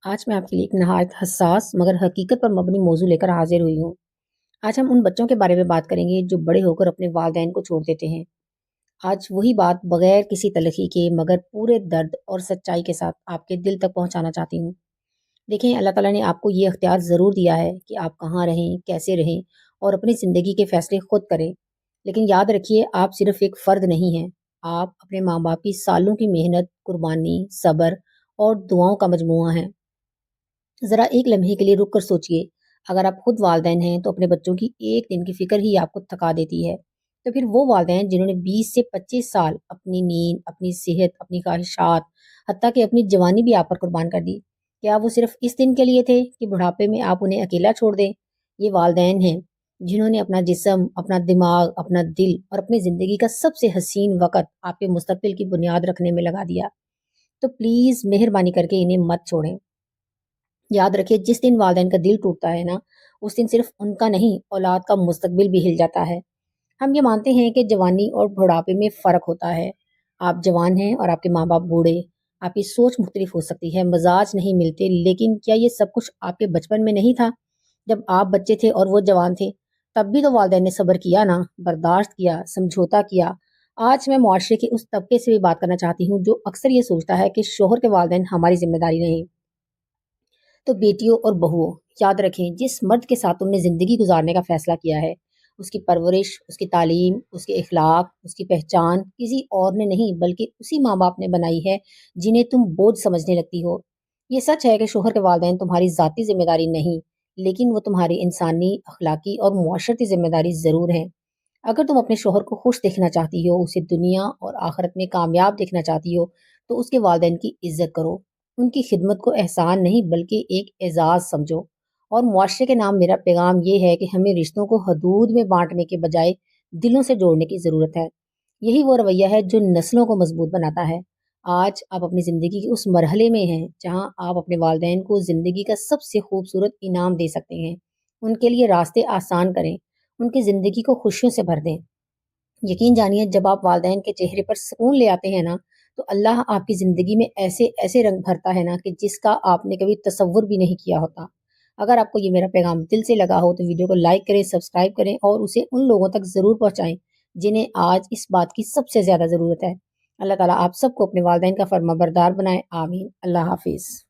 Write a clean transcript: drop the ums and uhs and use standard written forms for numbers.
आज मैं आपके लिए एक नहायत हसास मगर हकीकत पर मबनी मौजू लेकर हाजिर हुई हूँ। आज हम उन बच्चों के बारे में बात करेंगे जो बड़े होकर अपने वालिदैन को छोड़ देते हैं। आज वही बात बगैर किसी तलखी के मगर पूरे दर्द और सच्चाई के साथ आपके दिल तक पहुँचाना चाहती हूँ। देखें, अल्लाह ताला ने आपको ये इख्तियार ज़रूर दिया है कि आप कहाँ रहें, कैसे रहें और अपनी ज़िंदगी के फ़ैसले खुद करें। लेकिन याद रखिए, आप सिर्फ़ एक फ़र्द नहीं हैं। आप अपने माँ-बाप की सालों की मेहनत, कुर्बानी, सब्र और दुआओं का मजमूआ हैं। ज़रा एक लम्हे के लिए रुक कर सोचिए, अगर आप खुद वालिदैन हैं तो अपने बच्चों की एक दिन की फ़िक्र ही आपको थका देती है। तो फिर वो वालिदैन जिन्होंने 20 से 25 साल अपनी नींद, अपनी सेहत, अपनी ख्वाहिशात, हत्ता कि अपनी जवानी भी आप पर कुर्बान कर दी। क्या वो सिर्फ़ इस दिन के लिए थे कि बुढ़ापे में आप उन्हें अकेला छोड़ दें? ये वालिदैन हैं जिन्होंने अपना जिस्म, अपना दिमाग, अपना दिल और अपनी ज़िंदगी का सबसे हसीन वक़्त आपके मुस्तक़बिल की बुनियाद रखने में लगा दिया। तो प्लीज़ मेहरबानी करके इन्हें मत छोड़ें। याद रखिए, जिस दिन वालिदैन का दिल टूटता है ना, उस दिन सिर्फ उनका नहीं, औलाद का मुस्तकबिल भी हिल जाता है। हम ये मानते हैं कि जवानी और बुढ़ापे में फ़र्क होता है। आप जवान हैं और आपके माँ-बाप बूढ़े। आपकी सोच मुख्तलिफ हो सकती है, मिज़ाज नहीं मिलते, लेकिन क्या ये सब कुछ आपके बचपन में नहीं था? जब आप बच्चे थे और वो जवान थे, तब भी तो वालिदैन ने सब्र किया ना, बर्दाश्त किया, समझौता किया। आज मैं मुआशरे के उस तबके से भी बात करना चाहती हूँ, जो अक्सर ये सोचता है कि शौहर के वालिदैन हमारी ज़िम्मेदारी नहीं। तो बेटियों और बहुओं, याद रखें, जिस मर्द के साथ तुमने ज़िंदगी गुजारने का फ़ैसला किया है, उसकी परवरिश, उसकी तालीम, उसके इखलाक, उसकी पहचान किसी और ने नहीं बल्कि उसी माँ-बाप ने बनाई है, जिन्हें तुम बोझ समझने लगती हो। ये सच है कि शोहर के वालिदैन तुम्हारी ज़ाती ज़िम्मेदारी नहीं, लेकिन वो तुम्हारी इंसानी, अखलाकी और मुआशरती ज़िम्मेदारी ज़रूर हैं। अगर तुम अपने शौहर को खुश देखना चाहती हो, उसे दुनिया और आखिरत में कामयाब देखना चाहती हो, तो उसके वालिदैन की इज़्ज़त करो। उनकी खिदमत को एहसान नहीं बल्कि एक एज़ाज़ समझो। और मुआशरे के नाम मेरा पैगाम ये है कि हमें रिश्तों को हदूद में बाँटने के बजाय दिलों से जोड़ने की ज़रूरत है। यही वो रवैया है जो नस्लों को मज़बूत बनाता है। आज आप अपनी ज़िंदगी के उस मरहले में हैं, जहाँ आप अपने वालिदैन को ज़िंदगी का सबसे खूबसूरत इनाम दे सकते हैं। उनके लिए रास्ते आसान करें, उनकी ज़िंदगी को खुशियों से भर दें। यकीन जानिए, जब आप वालिदैन के चेहरे पर सुकून ले आते हैं ना, तो अल्लाह आपकी ज़िंदगी में ऐसे-ऐसे रंग भरता है ना कि जिसका आपने कभी तसव्वुर भी नहीं किया होता। अगर आपको ये मेरा पैगाम दिल से लगा हो तो वीडियो को लाइक करें, सब्सक्राइब करें और उसे उन लोगों तक ज़रूर पहुँचाएँ, जिन्हें आज इस बात की सबसे ज़्यादा ज़रूरत है। अल्लाह ताला आप सबको अपने वालिदैन का फर्माबरदार बनाए। आमीन। अल्लाह हाफ़िज़।